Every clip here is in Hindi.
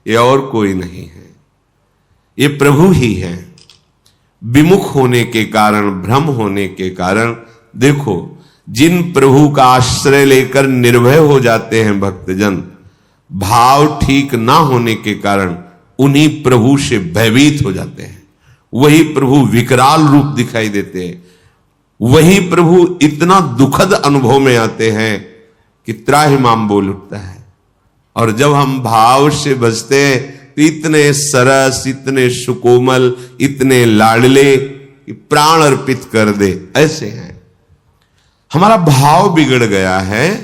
ये और कोई नहीं है, ये प्रभु ही है। विमुख होने के कारण, भ्रम होने के कारण, देखो जिन प्रभु का आश्रय लेकर निर्भय हो जाते हैं भक्तजन, भाव ठीक ना होने के कारण उन्हीं प्रभु से भयभीत हो जाते हैं। वही प्रभु विकराल रूप दिखाई देते हैं, वही प्रभु इतना दुखद अनुभव में आते हैं कि त्राहिमाम बोल उठता है। और जब हम भाव से बचते हैं तो इतने सरस, इतने सुकोमल, इतने लाडले कि प्राण अर्पित कर दे, ऐसे हैं। हमारा भाव बिगड़ गया है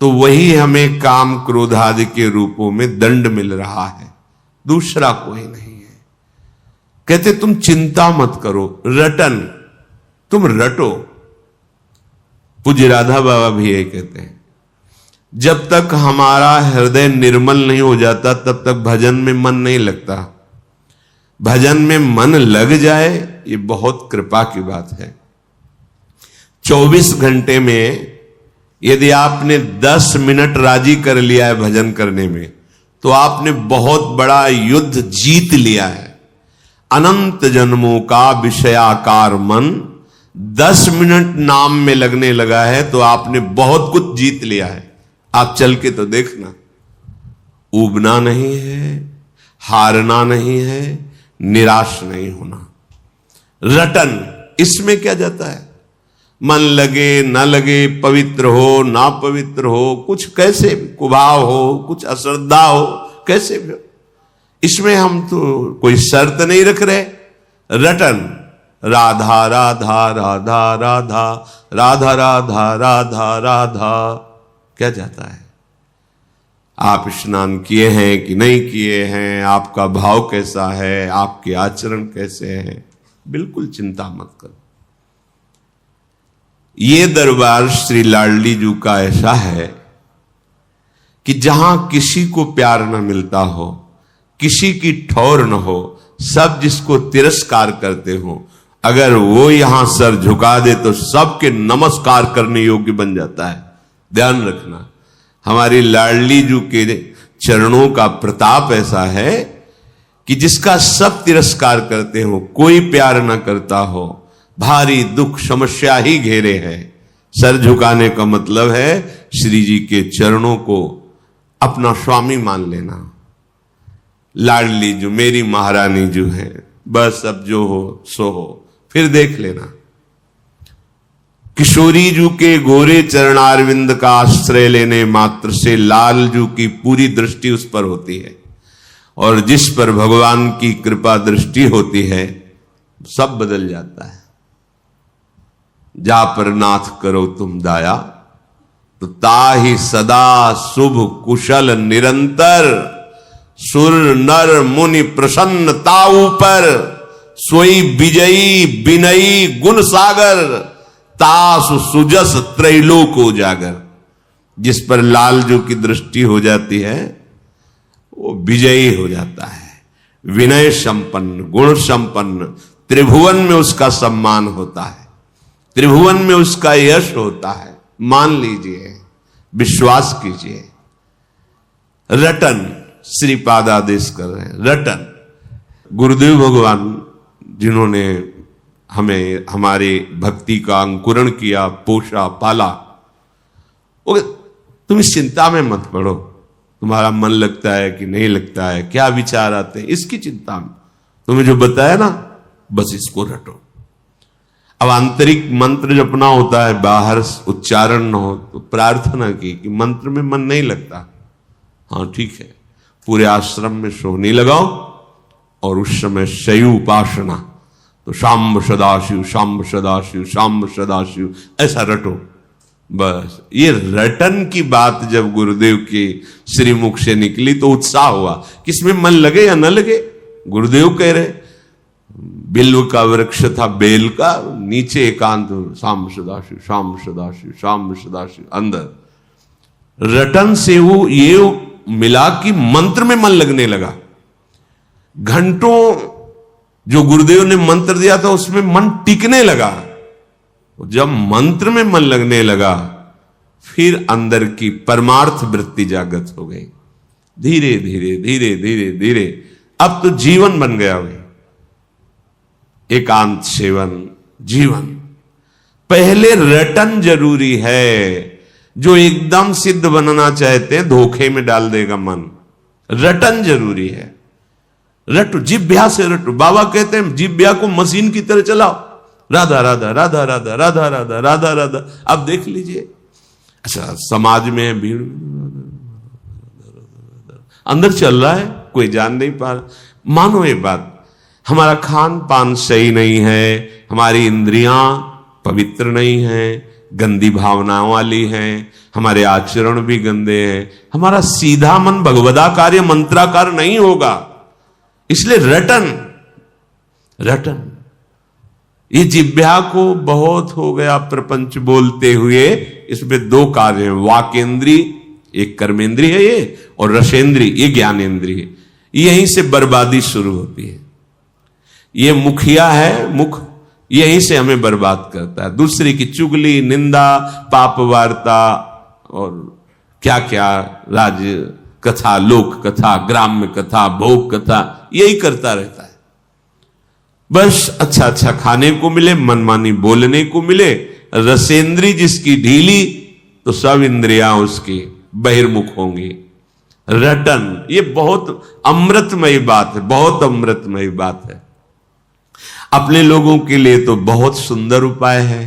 तो वही हमें काम क्रोध आदि के रूपों में दंड मिल रहा है, दूसरा कोई नहीं है। कहते तुम चिंता मत करो, रटन, तुम रटो। पूज्य राधा बाबा भी यही कहते हैं, जब तक हमारा हृदय निर्मल नहीं हो जाता तब तक भजन में मन नहीं लगता। भजन में मन लग जाए ये बहुत कृपा की बात है। 24 घंटे में यदि आपने 10 मिनट राजी कर लिया है भजन करने में, तो आपने बहुत बड़ा युद्ध जीत लिया है। अनंत जन्मों का विषयाकार मन 10 मिनट नाम में लगने लगा है तो आपने बहुत कुछ जीत लिया है। आप चल के तो देखना, ऊबना नहीं है, हारना नहीं है, निराश नहीं होना। रटन, इसमें क्या जाता है? मन लगे ना लगे, पवित्र हो ना पवित्र हो, कुछ कैसे भी कुभाव हो, कुछ अश्रद्धा हो, कैसे भी हो, इसमें हम तो कोई शर्त नहीं रख रहे। रटन, राधा राधा राधा राधा राधा राधा राधा राधा, क्या जाता है? आप स्नान किए हैं कि नहीं किए हैं, आपका भाव कैसा है, आपके आचरण कैसे हैं, बिल्कुल चिंता मत करो। ये दरबार श्री लाडली जी का ऐसा है कि जहां किसी को प्यार न मिलता हो, किसी की ठौर न हो, सब जिसको तिरस्कार करते हो, अगर वो यहां सर झुका दे तो सबके नमस्कार करने योग्य बन जाता है। ध्यान रखना, हमारी लाडली जी के चरणों का प्रताप ऐसा है कि जिसका सब तिरस्कार करते हो, कोई प्यार न करता हो, भारी दुख समस्या ही घेरे है। सर झुकाने का मतलब है श्री जी के चरणों को अपना स्वामी मान लेना। लाडली जो मेरी महारानी जो है, बस अब जो हो सो हो, फिर देख लेना। किशोरी जू के गोरे चरणारविंद का आश्रय लेने मात्र से लाल जू की पूरी दृष्टि उस पर होती है, और जिस पर भगवान की कृपा दृष्टि होती है सब बदल जाता है। जा पर नाथ करो तुम दाया, तो ताहि सदा शुभ कुशल निरंतर, सुर नर मुनि प्रसन्न ताऊ पर, सोई विजयी विनयी गुण सागर, तासु सुजस त्रैलोक उजागर। जिस पर लालजू की दृष्टि हो जाती है वो विजयी हो जाता है, विनय संपन्न, गुण संपन्न, त्रिभुवन में उसका सम्मान होता है, त्रिभुवन में उसका यश होता है। मान लीजिए, विश्वास कीजिए। रटन, श्रीपाद आदेश कर रहे हैं, रटन। गुरुदेव भगवान जिन्होंने हमें हमारे भक्ति का अंकुरण किया, पोषा, पाला, वो तुम इस चिंता में मत पड़ो, तुम्हारा मन लगता है कि नहीं लगता है, क्या विचार आते हैं, इसकी चिंता में तुम्हें जो बताया ना, बस इसको रटो। अब आंतरिक मंत्र जपना होता है, बाहर उच्चारण न हो, तो प्रार्थना की कि मंत्र में मन नहीं लगता, हाँ ठीक है, पूरे आश्रम में सोहनी लगाओ और उस समय शयु उपासना, तो शाम्ब सदाशिव शाम्ब सदाशिव शाम्ब सदाशिव, ऐसा रटो। बस ये रटन की बात जब गुरुदेव के श्रीमुख से निकली तो उत्साह हुआ, किसमें मन लगे या न लगे। गुरुदेव कह रहे, बिल्व का वृक्ष था बेल का, नीचे एकांत, शाम्ब सदाशिव शाम्ब सदाशिव शाम्ब सदाशिव, अंदर रटन से वो ये मिला कि मंत्र में मन लगने लगा। घंटों जो गुरुदेव ने मंत्र दिया था उसमें मन टिकने लगा। जब मंत्र में मन लगने लगा, फिर अंदर की परमार्थ वृत्ति जागृत हो गई। धीरे धीरे धीरे धीरे धीरे अब तो जीवन बन गया भाई, एकांत सेवन जीवन। पहले रटन जरूरी है। जो एकदम सिद्ध बनना चाहते हैं धोखे में डाल देगा मन। रटन जरूरी है। रटो, जिभ्या से रटो। बाबा कहते हैं जिभ्या को मशीन की तरह चलाओ, राधा राधा राधा राधा राधा राधा राधा राधा। अब देख लीजिए, अच्छा समाज में भीड़ अंदर चल रहा है, कोई जान नहीं पा रहा। मानो ये बात, हमारा खान पान सही नहीं है, हमारी इंद्रियां पवित्र नहीं है, गंदी भावनाओं वाली हैं, हमारे आचरण भी गंदे हैं, हमारा सीधा मन भगवदाकार या मंत्राकार नहीं होगा। इसलिए रटन रटन, ये जिह्वा को बहुत हो गया प्रपंच बोलते हुए। इसमें दो कार्य हैं, वाकेंद्री एक कर्मेंद्री है ये, और रसेंद्री ये ज्ञानेंद्री है। यहीं से बर्बादी शुरू होती है। ये मुखिया है, मुख यहीं से हमें बर्बाद करता है। दूसरे की चुगली, निंदा, पाप वार्ता और क्या क्या राज कथा, लोक कथा, ग्राम्य कथा, भोग कथा, यही करता रहता है। बस अच्छा अच्छा खाने को मिले, मनमानी बोलने को मिले। रसेंद्री जिसकी ढीली तो सब इंद्रियां उसकी बहिर्मुख होंगी। रटन ये बहुत अमृतमयी बात है, बहुत अमृतमयी बात है। अपने लोगों के लिए तो बहुत सुंदर उपाय है।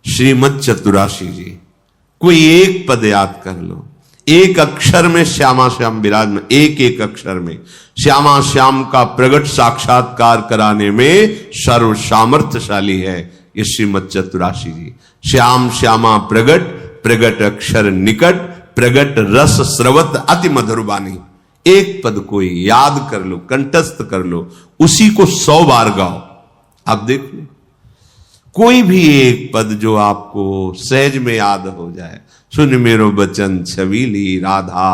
श्रीमद चतुराशी जी, कोई एक पद याद कर लो, एक अक्षर में श्यामा श्याम विराजमान, एक एक अक्षर में श्यामा श्याम का प्रगट साक्षात्कार कराने में सर्व सामर्थ्यशाली है ये श्रीमद चतुराशी जी। श्याम श्यामा प्रगट, प्रगट अक्षर निकट, प्रगट रस स्रवत अति मधुर वाणी। एक पद को याद कर लो, कंठस्थ कर लो, उसी को 100 बार गाओ। आप देख लो, कोई भी एक पद जो आपको सहज में याद हो जाए। सुन मेरो बचन छबीली राधा,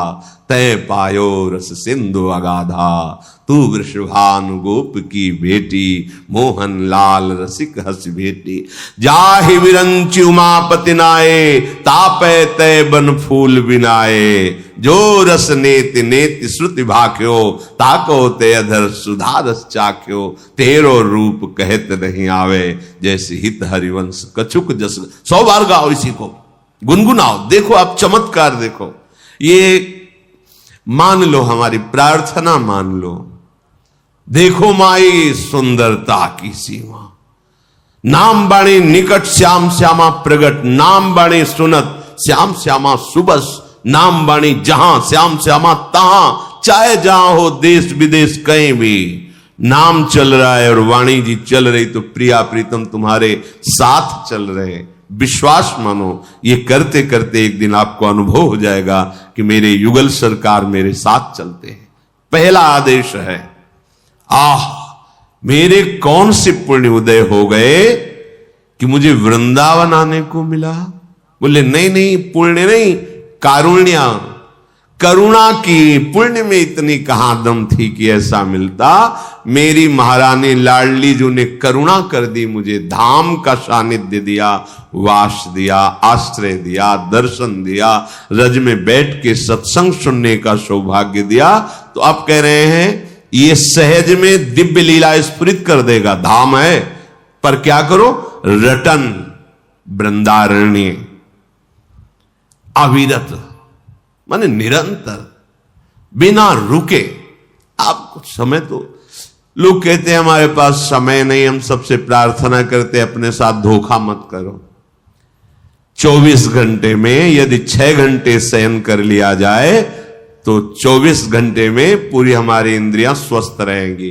तय पायो रस सिंधु अगाधा। तू वृषभानु गोप की बेटी, मोहन लाल रसिक हस बेटी। जाहि विरंचि उमापति नाये, तापै तय बन फूल बिनाए। जो रस नेति नेति श्रुति भाख्यो, ताको ते अधर सुधा रस चाख्यो। तेरो रूप कहत नहीं आवे, जैसे हित हरिवंश कछुक जस। 100 बार गाओ, इसी को गुनगुनाओ। देखो आप चमत्कार देखो। ये मान लो, हमारी प्रार्थना मान लो। देखो माई सुंदरता की सीमा, नाम बाणी निकट श्याम श्यामा प्रगट। नाम बाणी सुनत श्याम श्यामा सुबस, नाम बाणी जहां श्याम श्यामा तहां। चाहे जहां हो देश विदेश कहीं भी नाम चल रहा है और वाणी जी चल रही, तो प्रिया प्रीतम तुम्हारे साथ चल रहे। विश्वास मानो, ये करते करते एक दिन आपको अनुभव हो जाएगा कि मेरे युगल सरकार मेरे साथ चलते हैं। पहला आदेश है, आह मेरे कौन से पुण्य उदय हो गए कि मुझे वृंदावन आने को मिला। बोले नहीं नहीं, पुण्य नहीं, कारुण्य, करुणा की। पुण्य में इतनी कहां दम थी कि ऐसा मिलता। मेरी महारानी लाडली जो ने करुणा कर दी, मुझे धाम का सानिध्य दिया, वास दिया, आश्रय दिया, दर्शन दिया, रज में बैठ के सत्संग सुनने का सौभाग्य दिया। तो आप कह रहे हैं ये सहज में दिव्य लीला स्फुरित कर देगा। धाम है, पर क्या करो, रटन वृंदारण्य, अविरत माने निरंतर, बिना रुके। आप समय तो लोग कहते हैं हमारे पास समय नहीं, हम सबसे प्रार्थना करते अपने साथ धोखा मत करो। 24 घंटे में यदि 6 घंटे शयन कर लिया जाए तो 24 घंटे में पूरी हमारी इंद्रियां स्वस्थ रहेंगी।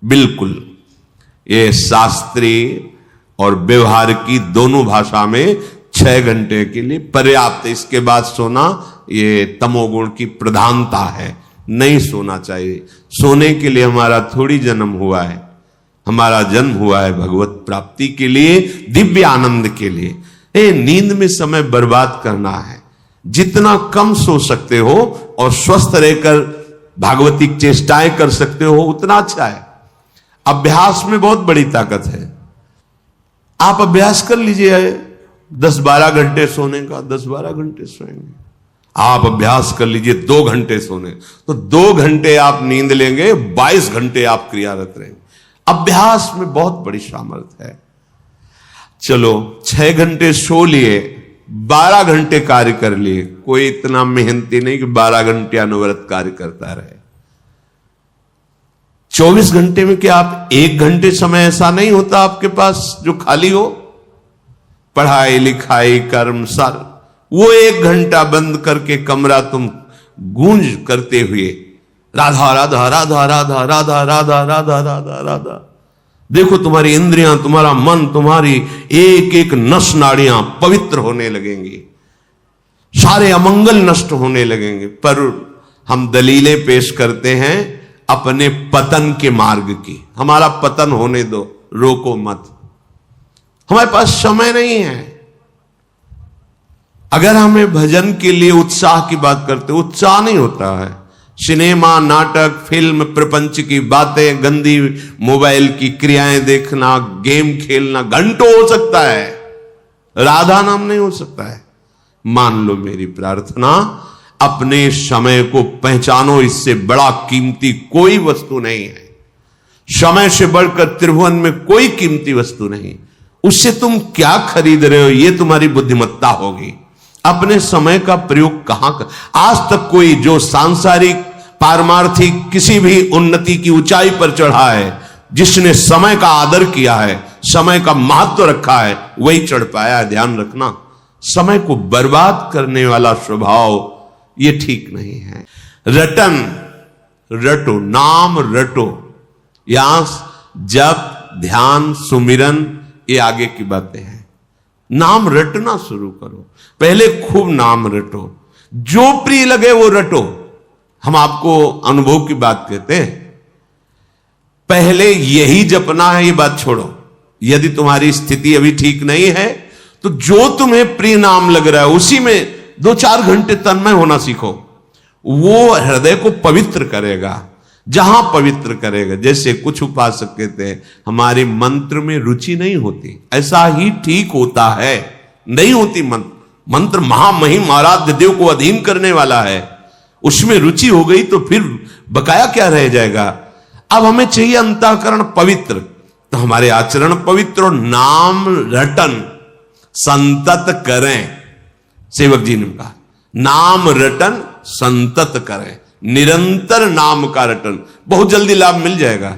बिल्कुल, ये शास्त्रीय और व्यवहार की दोनों भाषा में 6 घंटे के लिए पर्याप्त। इसके बाद सोना ये तमोगुण की प्रधानता है, नहीं सोना चाहिए। सोने के लिए हमारा थोड़ी जन्म हुआ है, हमारा जन्म हुआ है भगवत प्राप्ति के लिए, दिव्य आनंद के लिए। नींद में समय बर्बाद करना है। जितना कम सो सकते हो और स्वस्थ रहकर भागवतिक चेष्टाएं कर सकते हो उतना अच्छा है। अभ्यास में बहुत बड़ी ताकत है। आप अभ्यास कर लीजिए 10-12 घंटे सोने का, 10-12 घंटे सोएंगे, आप अभ्यास कर लीजिए 2 घंटे सोने, तो 2 घंटे आप नींद लेंगे, 22 घंटे आप क्रियारत रहेंगे। अभ्यास में बहुत बड़ी सामर्थ्य है। चलो 6 घंटे सो लिए, 12 घंटे कार्य कर लिए। कोई इतना मेहनती नहीं कि 12 घंटे अनवरत कार्य करता रहे। 24 घंटे में क्या आप 1 घंटे समय ऐसा नहीं होता आपके पास जो खाली हो? पढ़ाई लिखाई कर्म सर, वो 1 घंटा बंद करके कमरा तुम गूंज करते हुए राधा राधा राधा राधा राधा राधा राधा राधा राधा, देखो तुम्हारी इंद्रियां, तुम्हारा मन, तुम्हारी एक एक नस नाड़ियां पवित्र होने लगेंगी, सारे अमंगल नष्ट होने लगेंगे। पर हम दलीलें पेश करते हैं अपने पतन के मार्ग की। हमारा पतन होने दो, रोको मत, हमारे पास समय नहीं है। अगर हमें भजन के लिए उत्साह की बात करते, उत्साह नहीं होता है। सिनेमा, नाटक, फिल्म, प्रपंच की बातें, गंदी मोबाइल की क्रियाएं देखना, गेम खेलना घंटों हो सकता है, राधा नाम नहीं हो सकता है। मान लो मेरी प्रार्थना, अपने समय को पहचानो, इससे बड़ा कीमती कोई वस्तु नहीं है। समय से बढ़कर त्रिभुवन में कोई कीमती वस्तु नहीं। उससे तुम क्या खरीद रहे हो, यह तुम्हारी बुद्धिमत्ता होगी। अपने समय का प्रयोग कहां कर, आज तक कोई जो सांसारिक पारमार्थिक किसी भी उन्नति की ऊंचाई पर चढ़ा है, जिसने समय का आदर किया है, समय का महत्व रखा है, वही चढ़ पाया है। ध्यान रखना, समय को बर्बाद करने वाला स्वभाव ये ठीक नहीं है। रटन, रटो, नाम रटो। यहां जप, ध्यान, सुमिरन, ये आगे की बातें हैं। नाम रटना शुरू करो, पहले खूब नाम रटो, जो प्रिय लगे वो रटो। हम आपको अनुभव की बात कहते हैं, पहले यही जपना है, ये बात छोड़ो। यदि तुम्हारी स्थिति अभी ठीक नहीं है तो जो तुम्हें प्रिय नाम लग रहा है उसी में 2-4 घंटे तन्मय होना सीखो। वो हृदय को पवित्र करेगा, जहां पवित्र करेगा। जैसे कुछ उपासक कहते हैं हमारे मंत्र में रुचि नहीं होती, ऐसा ही ठीक होता है, नहीं होती। मंत्र महामहिम आराध्य देव को अधीन करने वाला है, उसमें रुचि हो गई तो फिर बकाया क्या रह जाएगा। अब हमें चाहिए अंतःकरण पवित्र, तो हमारे आचरण पवित्र और नाम रटन संतत करें। सेवक जी ने कहा नाम रटन संतत करें, निरंतर नाम का रटन, बहुत जल्दी लाभ मिल जाएगा।